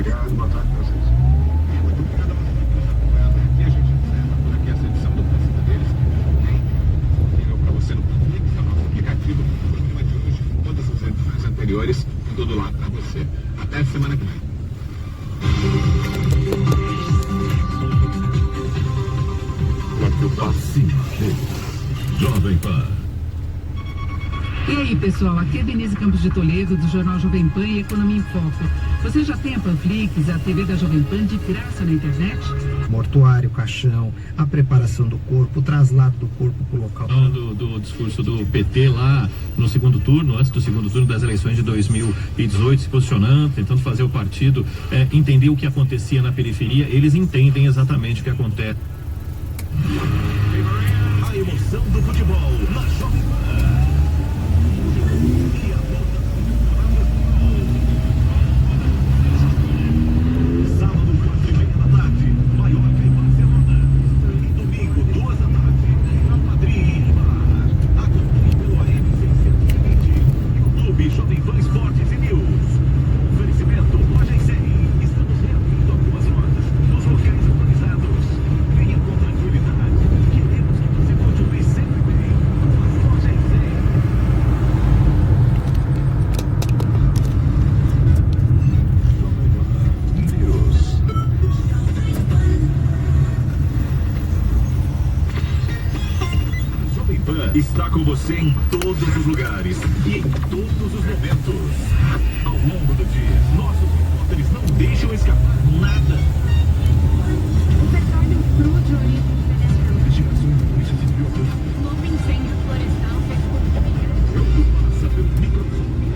obrigado, boa tarde pra vocês. Muito obrigado a você que nos acompanhando aqui. A gente encerra por aqui essa edição do Precisa Deles. Tem disponível para você no Panflix, é o nosso aplicativo. O programa de hoje, todas as edições anteriores, tudo lá para você. Até semana que vem. Jovem Pan. E aí, pessoal, aqui é Denise Campos de Toledo, do Jornal Jovem Pan e Economia em Foco. Você já tem a Panflix, a TV da Jovem Pan de graça na internet? Mortuário, caixão, a preparação do corpo, o traslado do corpo para o local. Do discurso do PT lá no segundo turno, antes do segundo turno das eleições de 2018, se posicionando, tentando fazer o partido entender o que acontecia na periferia. Eles entendem exatamente o que acontece. A emoção do futebol na Jovem Pan. Sábado, 4h30 da tarde, Mallorca e Barcelona. E domingo, 2 da tarde, Real Madrid e Bar. Acompanhe pelo AM620, YouTube Jovem Pan Esportes e News. Oferecimento Loja 100. Estamos reabrindo algumas lojas nos locais autorizados. Venha com tranquilidade. Queremos que você continue sempre bem. Loja 100. Jovem Pan está com você em todos os lugares e em todos os momentos. Ao longo do dia, nossos repórteres não deixam escapar nada. O petróleo crude origem venezuelana. Investigações da Polícia Civil. Novo incêndio florestal fez com que Passa pelo microfone.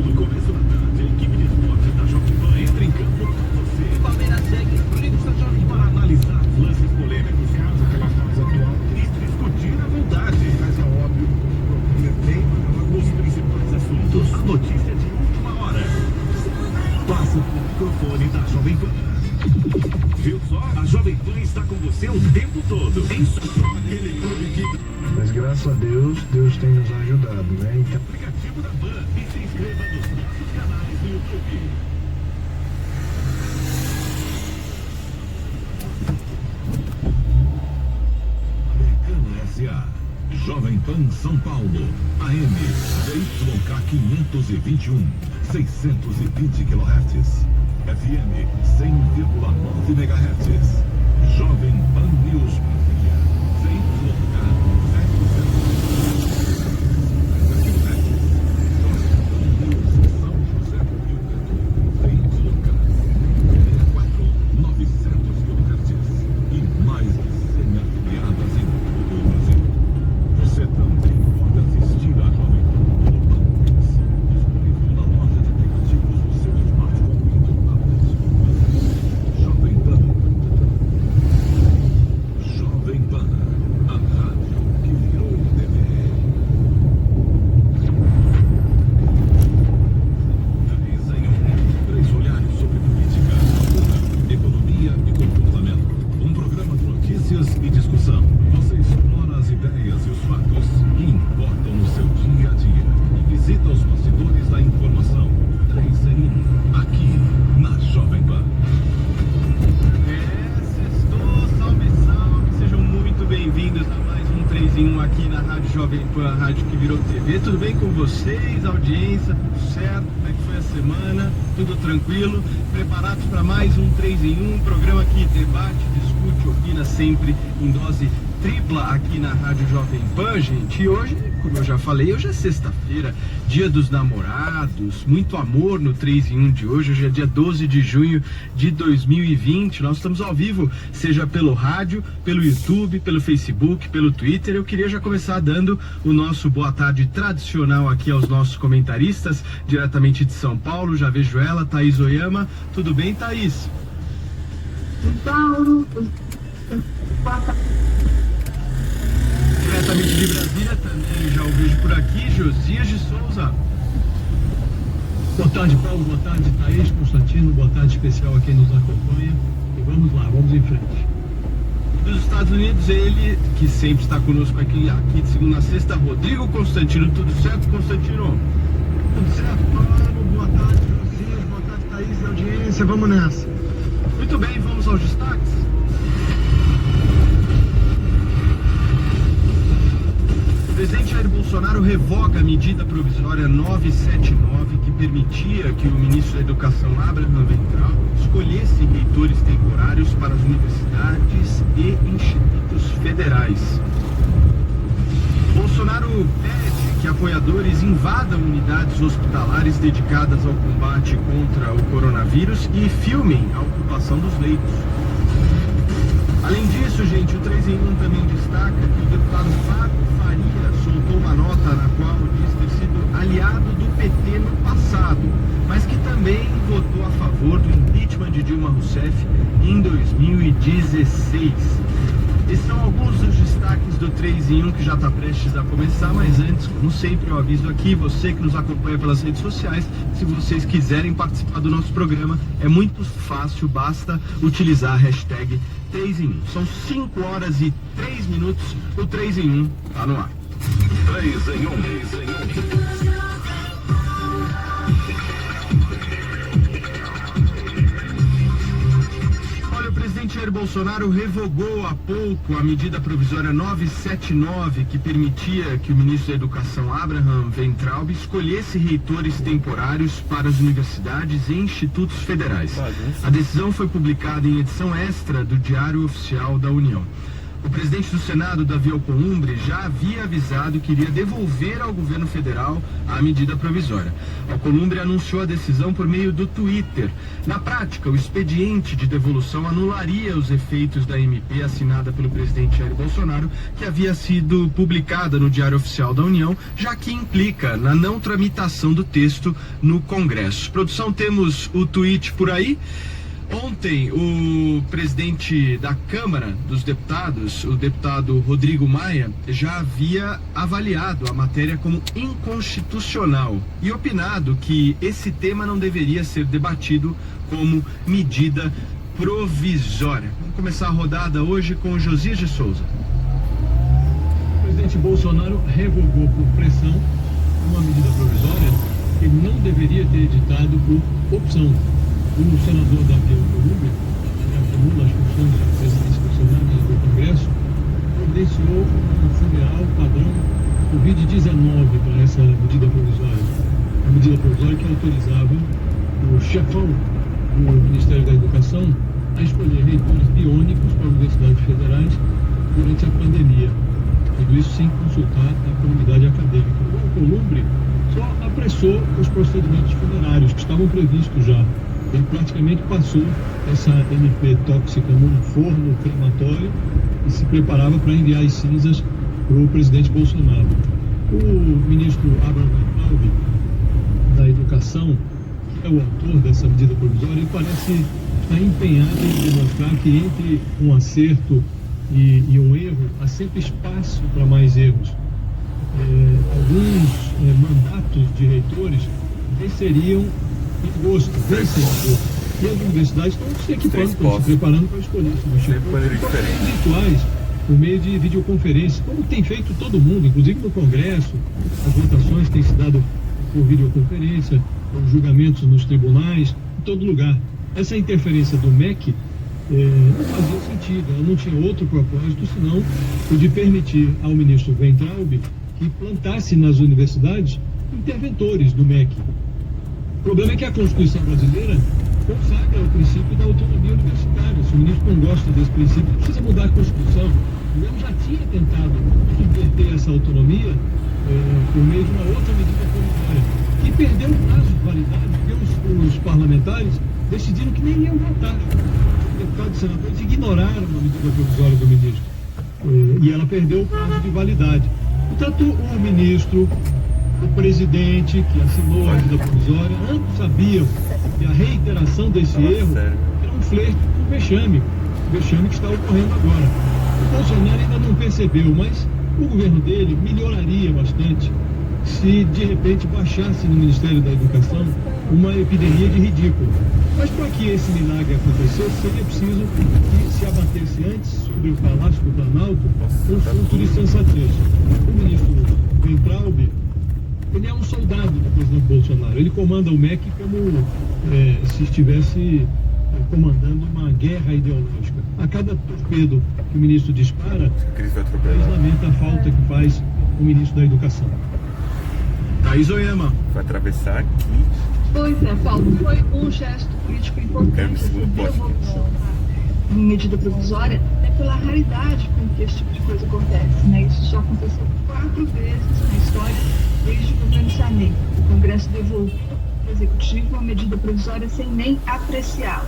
No começo da tarde, a equipe de esporte da Jovem Pan entra em campo com você. Palmeiras segue os brilhos da Jovem Pan para analisar os lances polêmicos, aquela fase atual e discutir a verdade. Mas é óbvio, os principais assuntos, a notícia de última hora. Passa pelo microfone da Jovem Pan. Viu só? A Jovem Pan está com você o tempo todo. Em aquele clube que... Mas graças a Deus, Deus tem nos ajudado, né? Então... aplicativo da Pan e se inscreva nos nossos canais no YouTube. Americana S.A. Jovem Pan São Paulo. AM ZYK 521, 620 kHz. FM 100,9 MHz. Jovem Pan News Brasília. ZYK 900 e mais de 100 afiliadas em todo o Brasil. Você também pode assistir a Jovem Pan no Panflix, disponível na loja de aplicativos do seu smartphone e do tablet. Jovem Pan. Jovem Pan, a rádio que virou TV. 3 olhares sobre política, economia e comportamento. Um programa de notícias e discussão. Você explora as ideias e os fatos que importam no seu dia a dia. E visita os bastidores da informação. 3 em 1, aqui na Jovem Pan. Sextou, salve, salve, sejam muito bem-vindos a mais um 3 em 1 aqui na Rádio Jovem Pan, a rádio que virou TV. Tudo bem com vocês, audiência, tudo certo? Como é que foi a semana? Tudo tranquilo? Preparados para mais um 3 em 1, programa que debate, discute, opina sempre em dose tripla aqui na Rádio Jovem Pan, gente. E hoje, como eu já falei, hoje é sexta-feira, dia dos namorados, muito amor no 3 em 1 de hoje. Hoje é dia 12 de junho de 2020. Nós estamos ao vivo, seja pelo rádio, pelo YouTube, pelo Facebook, pelo Twitter. Eu queria já começar dando o nosso boa tarde tradicional aqui aos nossos comentaristas, diretamente de São Paulo. Já vejo ela, Thaís Oyama. Tudo bem, Thaís? Paulo, Diretamente de Brasília também, já o vejo por aqui, Josias de Souza. Boa tarde, Paulo. Boa tarde, Thaís, Constantino. Boa tarde especial a quem nos acompanha. E vamos lá, vamos em frente. Dos Estados Unidos, ele que sempre está conosco aqui de segunda a sexta, Rodrigo Constantino. Tudo certo, Constantino? Tudo certo, Paulo? Boa tarde, Josias. Boa tarde, Thaís. sequência, vamos nessa. Muito bem, vamos aos destaques. O presidente Jair Bolsonaro revoga a medida provisória 979 que permitia que o ministro da Educação, Abraham Weintraub, escolhesse reitores temporários para as universidades e institutos federais. Bolsonaro pede que apoiadores invadam unidades hospitalares dedicadas ao combate contra o coronavírus e filmem a ocupação dos leitos. Além disso, gente, o 3 em 1 também destaca que o deputado Fábio Faria soltou uma nota na qual diz ter sido aliado do PT no passado, mas que também votou a favor do impeachment de Dilma Rousseff em 2016. Esses são alguns dos destaques do 3 em 1 que já está prestes a começar, mas antes, como sempre, eu aviso aqui, você que nos acompanha pelas redes sociais, se vocês quiserem participar do nosso programa, é muito fácil, basta utilizar a hashtag 3 em 1. São 5 horas e 3 minutos, o 3 em 1 tá no ar. 3 em 1. O presidente Jair Bolsonaro revogou há pouco a medida provisória 979 que permitia que o ministro da Educação, Abraham Weintraub, escolhesse reitores temporários para as universidades e institutos federais. A decisão foi publicada em edição extra do Diário Oficial da União. O presidente do Senado, Davi Alcolumbre, já havia avisado que iria devolver ao governo federal a medida provisória. Alcolumbre anunciou a decisão por meio do Twitter. Na prática, o expediente de devolução anularia os efeitos da MP assinada pelo presidente Jair Bolsonaro, que havia sido publicada no Diário Oficial da União, já que implica na não tramitação do texto no Congresso. Produção, temos o tweet por aí. Ontem, o presidente da Câmara dos Deputados, o deputado Rodrigo Maia, já havia avaliado a matéria como inconstitucional e opinado que esse tema não deveria ser debatido como medida provisória. Vamos começar a rodada hoje com o Josias de Souza. O presidente Bolsonaro revogou por pressão uma medida provisória que ele não deveria ter editado por opção. O senador Davi Alcolumbre, que acumula as funções de presidência funcionários do Congresso, providenciou um funeral padrão Covid-19 para essa medida provisória. A medida provisória que autorizava o chefão do Ministério da Educação a escolher reitores biônicos para universidades federais durante a pandemia. Tudo isso sem consultar a comunidade acadêmica. O Alcolumbre só apressou os procedimentos funerários que estavam previstos já. Ele praticamente passou essa MP tóxica num forno crematório e se preparava para enviar as cinzas para o presidente Bolsonaro. O ministro Abraham Weintraub, da Educação, que é o autor dessa medida provisória, ele parece estar empenhado em demonstrar que entre um acerto e um erro há sempre espaço para mais erros. Alguns mandatos de reitores venceriam em gosto, e as universidades estão se equipando, estão se preparando para escolher virtuais por meio de videoconferência, como tem feito todo mundo, inclusive no Congresso. As votações têm se dado por videoconferência, os julgamentos nos tribunais, em todo lugar. Essa interferência do MEC não fazia sentido, ela não tinha outro propósito senão o de permitir ao ministro Weintraub que plantasse nas universidades interventores do MEC. O problema é que a Constituição brasileira consagra o princípio da autonomia universitária. Se o ministro não gosta desse princípio, precisa mudar a Constituição. O governo já tinha tentado subverter essa autonomia por meio de uma outra medida provisória, que perdeu o prazo de validade, porque os parlamentares decidiram que nem iam votar. Os deputados e senadores ignoraram a medida provisória do ministro. E ela perdeu o prazo de validade. Portanto, o ministro, o presidente que assinou a medida provisória, ambos sabiam que a reiteração desse erro era um flerte com o vexame que está ocorrendo agora. O Bolsonaro ainda não percebeu, mas o governo dele melhoraria bastante se de repente baixasse no Ministério da Educação uma epidemia de ridículo. Mas para que esse milagre acontecesse, seria preciso que se abatesse antes sobre o Palácio do Planalto um surto de sensatez. O ministro Weintraub ele é um soldado do presidente Bolsonaro. Ele comanda o MEC como se estivesse comandando uma guerra ideológica. A cada torpedo que o ministro dispara, o país lamenta a falta que faz o ministro da Educação. Thaís Oyama. Vai atravessar aqui. Pois é, Paulo, foi um gesto político importante essa devolução da medida provisória, pela raridade com que esse tipo de coisa acontece, né? Isso só aconteceu 4 vezes na história desde o governo Sarney. O Congresso devolveu ao Executivo uma medida provisória sem nem apreciá-la.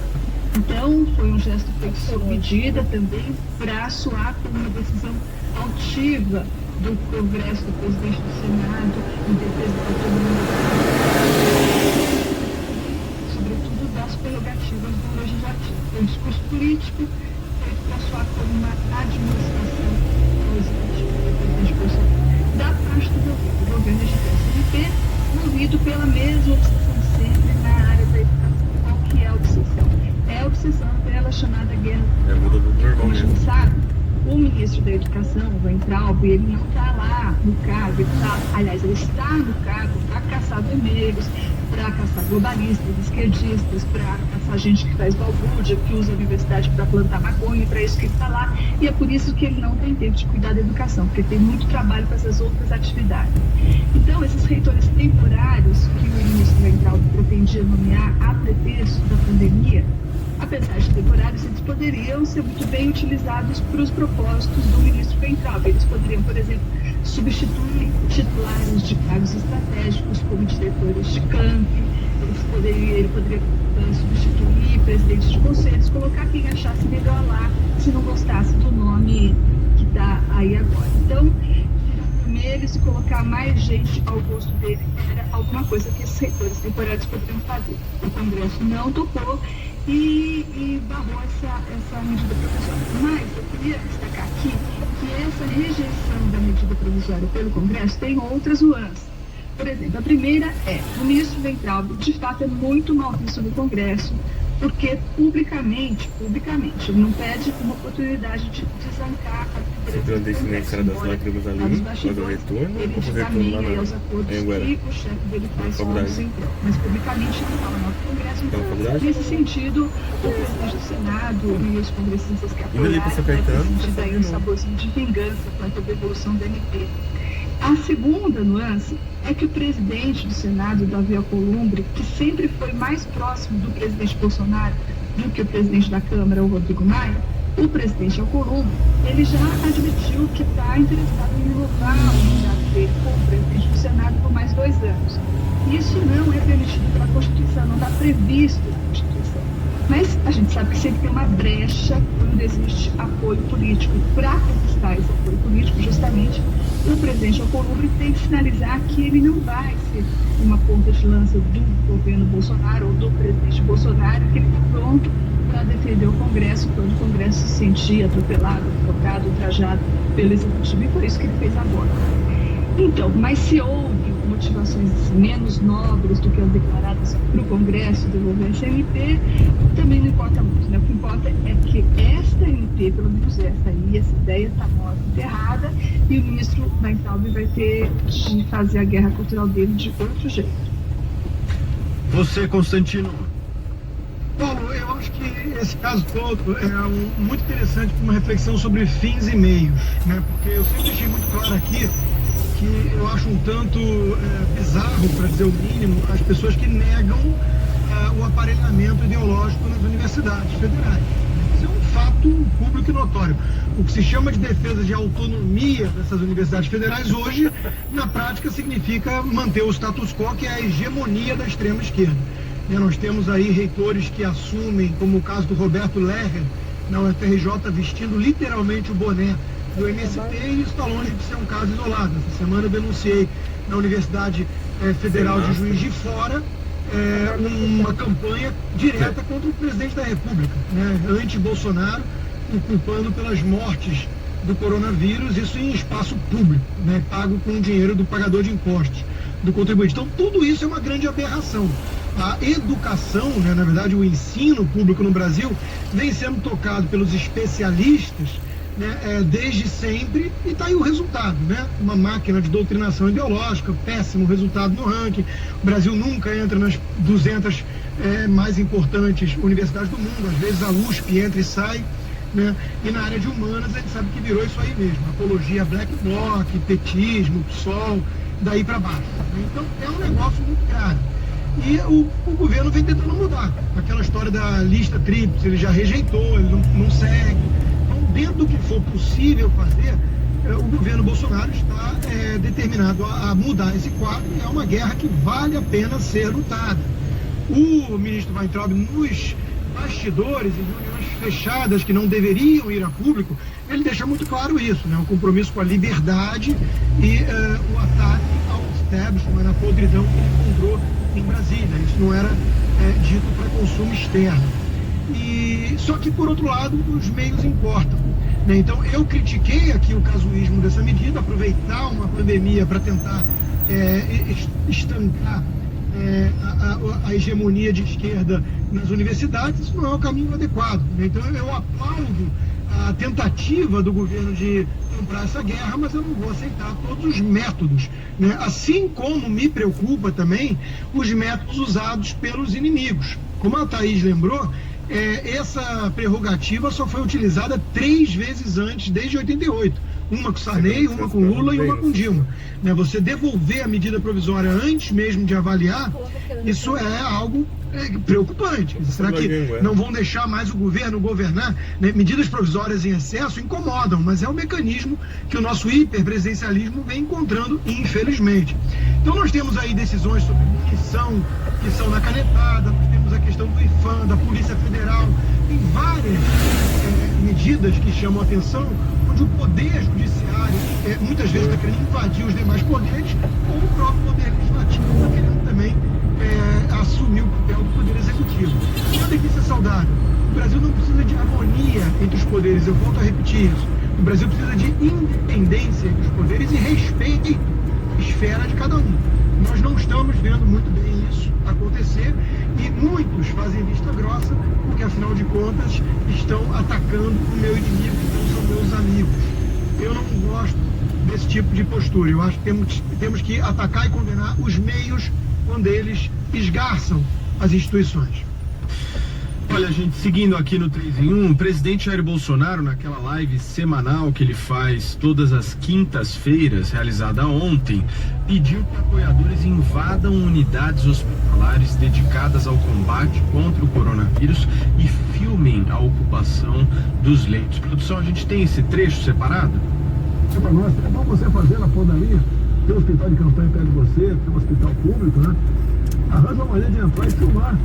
Então, foi um gesto feito sob medida também para soar como uma decisão altiva do Congresso, do presidente do Senado, em defesa da autonomia, sobretudo das prerrogativas do legislativo. Foi um discurso político feito para soar como uma administração positiva do presidente Bolsonaro. Da parte do governo de PSDB, movido pela mesma obsessão sempre na área da educação. Qual que é a obsessão? É a obsessão pela chamada guerra. Como a gente sabe, o ministro da Educação, o Weintraub, ele não está lá no cargo, ele está no cargo para caçar vermelhos, para caçar globalistas, esquerdistas, para caçar gente que faz balbúrdia, que usa a universidade para plantar maconha, para isso que ele está lá. E é por isso que ele não tem tempo de cuidar da educação, porque tem muito trabalho com essas outras atividades. Então, esses reitores temporários que o ministro Weintraub pretendia nomear a pretexto da pandemia, apesar de temporários, eles poderiam ser muito bem utilizados para os propósitos do ministro Weintraub. Eles poderiam, por exemplo, substituir titulares de cargos estratégicos como diretores de camp, ele poderia substituir presidentes de conselhos, colocar quem achasse melhor lá, se não gostasse do nome que está aí agora. Então, eles e colocar mais gente ao gosto dele era alguma coisa que esses reitores temporários poderiam fazer. O Congresso não topou e barrou essa medida provisória. Mas eu queria destacar aqui que essa rejeição da medida provisória pelo Congresso tem outras nuances. Por exemplo, a primeira é, o ministro Weintraub, de fato, é muito mal visto no Congresso, porque publicamente, ele não pede uma oportunidade de desancar a liderança do Congresso, embora nos bastidores ele caminha aos acordos que o chefe dele faz com o Centrão. Mas publicamente ele fala no Congresso, então, nesse sentido, o presidente do Senado e os congressistas que apoiaram vão sentir aí um saborzinho de vingança quanto à devolução do MP. A segunda nuance é que o presidente do Senado, Davi Alcolumbre, que sempre foi mais próximo do presidente Bolsonaro do que o presidente da Câmara, o Rodrigo Maia, o presidente Alcolumbre, ele já admitiu que está interessado em renovar o mandato dele como presidente do Senado por mais 2 anos. Isso não é permitido pela Constituição, não está previsto na Constituição. Mas a gente sabe que sempre tem uma brecha quando existe apoio político. Para conquistar esse apoio político, justamente, o presidente Alcolumbre tem que sinalizar que ele não vai ser uma ponta de lança do governo Bolsonaro ou do presidente Bolsonaro, que ele está pronto para defender o Congresso quando o Congresso se sentir atropelado, tocado, ultrajado pelo Executivo, e foi isso que ele fez agora. Então, mas se houve motivações menos nobres do que as declaradas para o Congresso devolver essa MP, também não importa muito, né? O que importa é que esta MP, pelo menos essa aí, essa ideia está morta, enterrada, e o ministro Weintraub vai ter de fazer a guerra cultural dele de outro jeito. Você, Constantino? Paulo, eu acho que esse caso todo é muito interessante para uma reflexão sobre fins e meios, né? Porque eu sempre deixei muito claro aqui que eu acho um tanto bizarro, para dizer o mínimo, as pessoas que negam o aparelhamento ideológico nas universidades federais. Isso é um fato público e notório. O que se chama de defesa de autonomia dessas universidades federais hoje, na prática, significa manter o status quo, que é a hegemonia da extrema esquerda. Nós temos aí reitores que assumem, como o caso do Roberto Lerrer, na UFRJ, vestindo literalmente o boné do MST, e isso está longe de ser um caso isolado. Essa semana eu denunciei na Universidade Federal de Juiz de Fora uma campanha direta contra o presidente da República, né, anti-Bolsonaro, o culpando pelas mortes do coronavírus, isso em espaço público, né, pago com o dinheiro do pagador de impostos, do contribuinte. Então tudo isso é uma grande aberração. A educação, né, na verdade o ensino público no Brasil, vem sendo tocado pelos especialistas né, desde sempre, e está aí o resultado, né? Uma máquina de doutrinação ideológica, péssimo resultado no ranking. O Brasil nunca entra nas 200 mais importantes universidades do mundo, às vezes a USP entra e sai, né? E na área de humanas a gente sabe que virou isso aí mesmo, apologia black bloc, petismo, PSOL, daí para baixo. Então é um negócio muito grave. E o governo vem tentando mudar. Aquela história da lista tríplice, ele já rejeitou, ele não segue. Então, dentro do que for possível fazer, o governo Bolsonaro está determinado a mudar esse quadro, e é uma guerra que vale a pena ser lutada. O ministro Weintraub, nos bastidores, em reuniões fechadas que não deveriam ir a público, ele deixa muito claro isso, né? O compromisso com a liberdade e o ataque ao establishment, a podridão que ele encontrou em Brasília. Isso não era dito para consumo externo. Só que, por outro lado, os meios importam, né? Então, eu critiquei aqui o casuísmo dessa medida, aproveitar uma pandemia para tentar estancar a hegemonia de esquerda nas universidades. Isso não é o caminho adequado, né? Então, eu aplaudo a tentativa do governo de comprar essa guerra, mas eu não vou aceitar todos os métodos, né? Assim como me preocupa também os métodos usados pelos inimigos. Como a Thaís lembrou, essa prerrogativa só foi utilizada 3 vezes antes, desde 88. Uma com Sarney, uma com Lula e uma com Dilma. Né? Você devolver a medida provisória antes mesmo de avaliar, isso é algo preocupante. Será que não vão deixar mais o governo governar? Né? Medidas provisórias em excesso incomodam, mas é um mecanismo que o nosso hiperpresidencialismo vem encontrando, infelizmente. Então nós temos aí decisões sobre munição que são na canetada, nós temos a questão do IFAM, da Polícia Federal, tem várias medidas que chamam a atenção, onde o poder judiciário muitas vezes está querendo invadir os demais poderes, ou o próprio poder legislativo está querendo também assumir o papel do poder executivo. Nada que isso é saudável. O Brasil não precisa de harmonia entre os poderes, eu volto a repetir isso. O Brasil precisa de independência entre os poderes e respeito à esfera de cada um. Nós não estamos vendo muito bem isso acontecer, e muitos fazem vista grossa, porque afinal de contas estão atacando o meu inimigo, que não são meus amigos. Eu não gosto desse tipo de postura. Eu acho que temos que atacar e condenar os meios quando eles esgarçam as instituições. Olha, gente, seguindo aqui no 3 em 1, o presidente Jair Bolsonaro, naquela live semanal que ele faz todas as quintas-feiras, realizada ontem, pediu que apoiadores invadam unidades hospitalares dedicadas ao combate contra o coronavírus e filmem a ocupação dos leitos. Produção, a gente tem esse trecho separado? Para nós, é bom você fazer na pontaria, tem um hospital de campanha perto de você, tem um hospital público, né? Arranja uma maneira de entrar e filmar.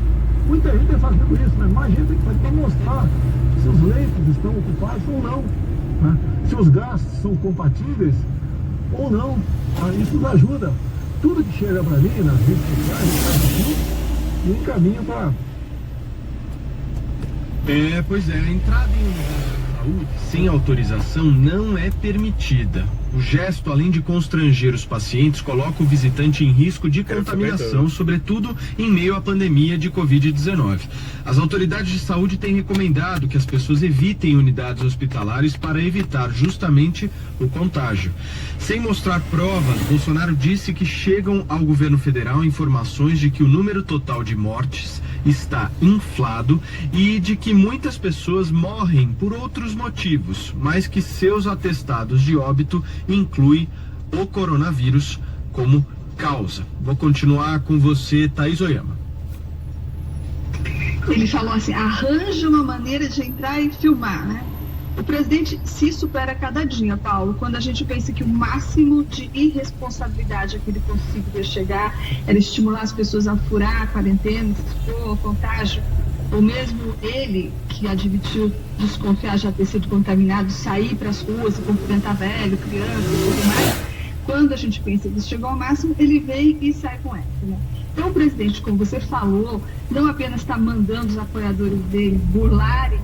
Muita gente está fazendo isso, mas mais gente tem que fazer para mostrar se os leitos estão ocupados ou não, né? Se os gastos são compatíveis ou não. Isso nos ajuda. Tudo que chega para mim nas redes sociais, e encaminha para... Pois é, a entrada em unidade de saúde sem autorização não é permitida. O gesto, além de constranger os pacientes, coloca o visitante em risco de contaminação, sobretudo em meio à pandemia de Covid-19. As autoridades de saúde têm recomendado que as pessoas evitem unidades hospitalares para evitar justamente o contágio. Sem mostrar provas, Bolsonaro disse que chegam ao governo federal informações de que o número total de mortes está inflado e de que muitas pessoas morrem por outros motivos, mas que seus atestados de óbito incluem o coronavírus como causa. Vou continuar com você, Thaís Oyama. Ele falou assim, arranja uma maneira de entrar e filmar, né? O presidente se supera a cada dia, Paulo, quando a gente pensa que o máximo de irresponsabilidade que ele conseguiria chegar era estimular as pessoas a furar a quarentena, se expor ao contágio, ou mesmo ele, que admitiu desconfiar já ter sido contaminado, sair para as ruas e cumprimentar velho, criança e tudo mais. Quando a gente pensa que isso chegou ao máximo, ele vem e sai com essa, né? Então o presidente, como você falou, não apenas está mandando os apoiadores dele burlarem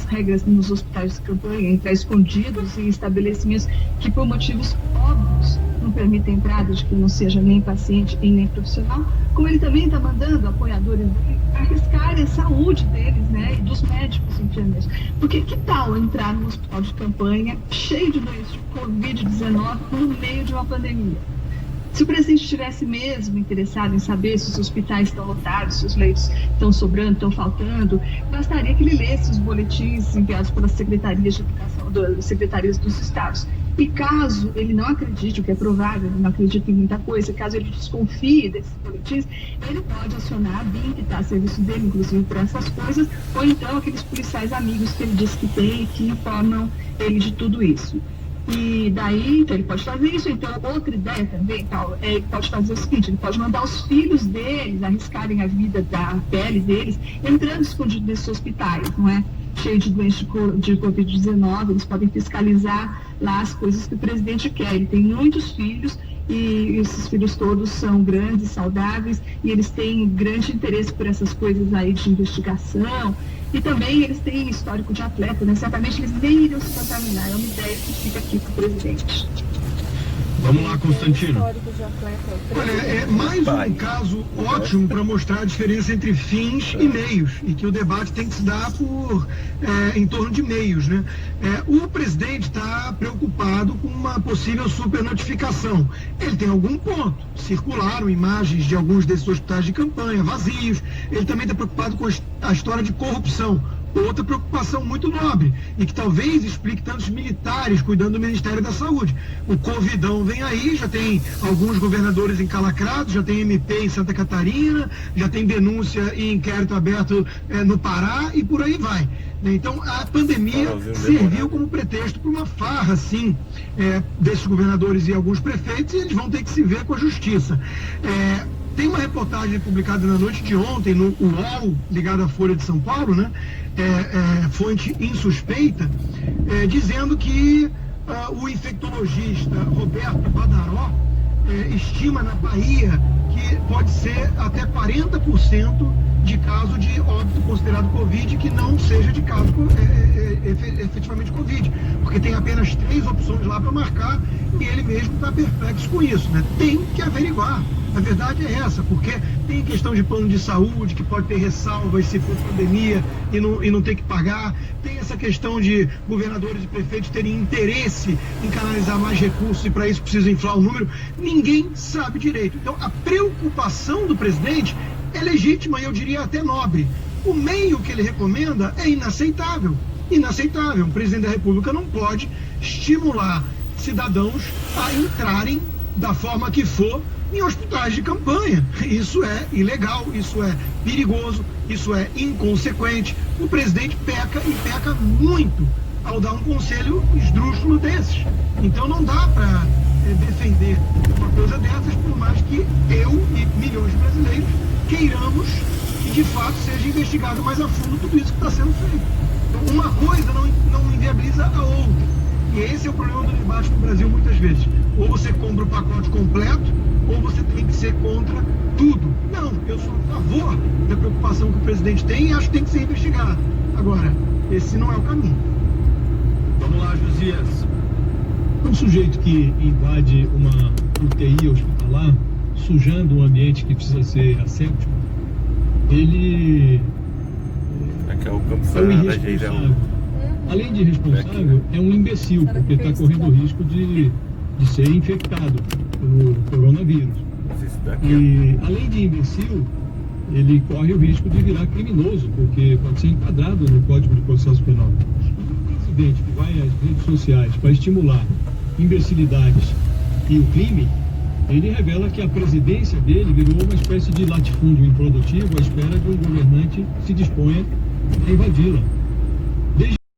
regras nos hospitais de campanha, entrar escondidos em estabelecimentos que por motivos óbvios não permitem entrada de quem não seja nem paciente e nem profissional, como ele também está mandando apoiadores dele arriscarem essa saúde deles, né, e dos médicos e enfermeiros. Porque que tal entrar num hospital de campanha cheio de doenças de Covid-19 no meio de uma pandemia? Se o presidente estivesse mesmo interessado em saber se os hospitais estão lotados, se os leitos estão sobrando, estão faltando, bastaria que ele lesse os boletins enviados pelas secretarias de educação, das secretarias dos estados. E caso ele não acredite, o que é provável, ele não acredita em muita coisa, caso ele desconfie desses boletins, ele pode acionar a BIM, que está a serviço dele, inclusive, para essas coisas, ou então aqueles policiais amigos que ele diz que tem e que informam ele de tudo isso. E daí, então, ele pode fazer isso. Então, outra ideia também, ele pode fazer o seguinte, ele pode mandar os filhos deles arriscarem a vida da pele deles, entrando escondido nesses hospitais, não é? Cheio de doenças de Covid-19, eles podem fiscalizar lá as coisas que o presidente quer. Ele tem muitos filhos e esses filhos todos são grandes, saudáveis, e eles têm grande interesse por essas coisas aí de investigação. E também eles têm histórico de atleta, né? Certamente eles nem iriam se contaminar. É uma ideia que fica aqui para o presidente. Vamos lá, Constantino. Olha, é mais um caso ótimo para mostrar a diferença entre fins e meios, e que o debate tem que se dar em torno de meios, né? O presidente está preocupado com uma possível supernotificação. Ele tem algum ponto. Circularam imagens de alguns desses hospitais de campanha vazios. Ele também está preocupado com a história de corrupção. Outra preocupação muito nobre e que talvez explique tantos militares cuidando do Ministério da Saúde. O Covidão vem aí, já tem alguns governadores encalacrados, já tem MP em Santa Catarina, já tem denúncia e inquérito aberto no Pará e por aí vai. Então a pandemia serviu como pretexto para uma farra, assim, desses governadores e alguns prefeitos, e eles vão ter que se ver com a justiça. Tem uma reportagem publicada na noite de ontem no UOL, ligada à Folha de São Paulo, né? Fonte insuspeita, dizendo que o infectologista Roberto Badaró estima na Bahia que pode ser até 40% de caso de óbito considerado Covid que não seja de caso efetivamente Covid, porque tem apenas 3 opções lá para marcar e ele mesmo está perplexo com isso, né? Tem que averiguar. A verdade é essa, porque tem questão de plano de saúde que pode ter ressalvas se for pandemia e não ter que pagar. Tem essa questão de governadores e prefeitos terem interesse em canalizar mais recursos e para isso precisa inflar o número. Ninguém sabe direito. Então a preocupação do presidente é legítima e eu diria até nobre. O meio que ele recomenda é inaceitável. Inaceitável. O presidente da República não pode estimular cidadãos a entrarem da forma que for em hospitais de campanha. Isso é ilegal, isso é perigoso, isso é inconsequente. O presidente peca e peca muito ao dar um conselho esdrúxulo desses. Então não dá para defender uma coisa dessas, por mais que eu e milhões de brasileiros queiramos que de fato seja investigado mais a fundo tudo isso que está sendo feito. Então, uma coisa não inviabiliza a outra. E esse é o problema do debate no Brasil muitas vezes. Ou você compra o pacote completo, ou você tem que ser contra tudo. Não, eu sou a favor da preocupação que o presidente tem e acho que tem que ser investigado. Agora, esse não é o caminho. Vamos lá, Josias. Um sujeito que invade uma UTI hospitalar, sujando um ambiente que precisa ser asséptico, ele é um irresponsável. Além de irresponsável, é um imbecil, porque está correndo o risco de ser infectado pelo coronavírus. E, além de imbecil, ele corre o risco de virar criminoso, porque pode ser enquadrado no Código de Processo Penal. Um presidente que vai às redes sociais para estimular imbecilidades e o crime, ele revela que a presidência dele virou uma espécie de latifúndio improdutivo à espera de um governante que se disponha a invadi-la.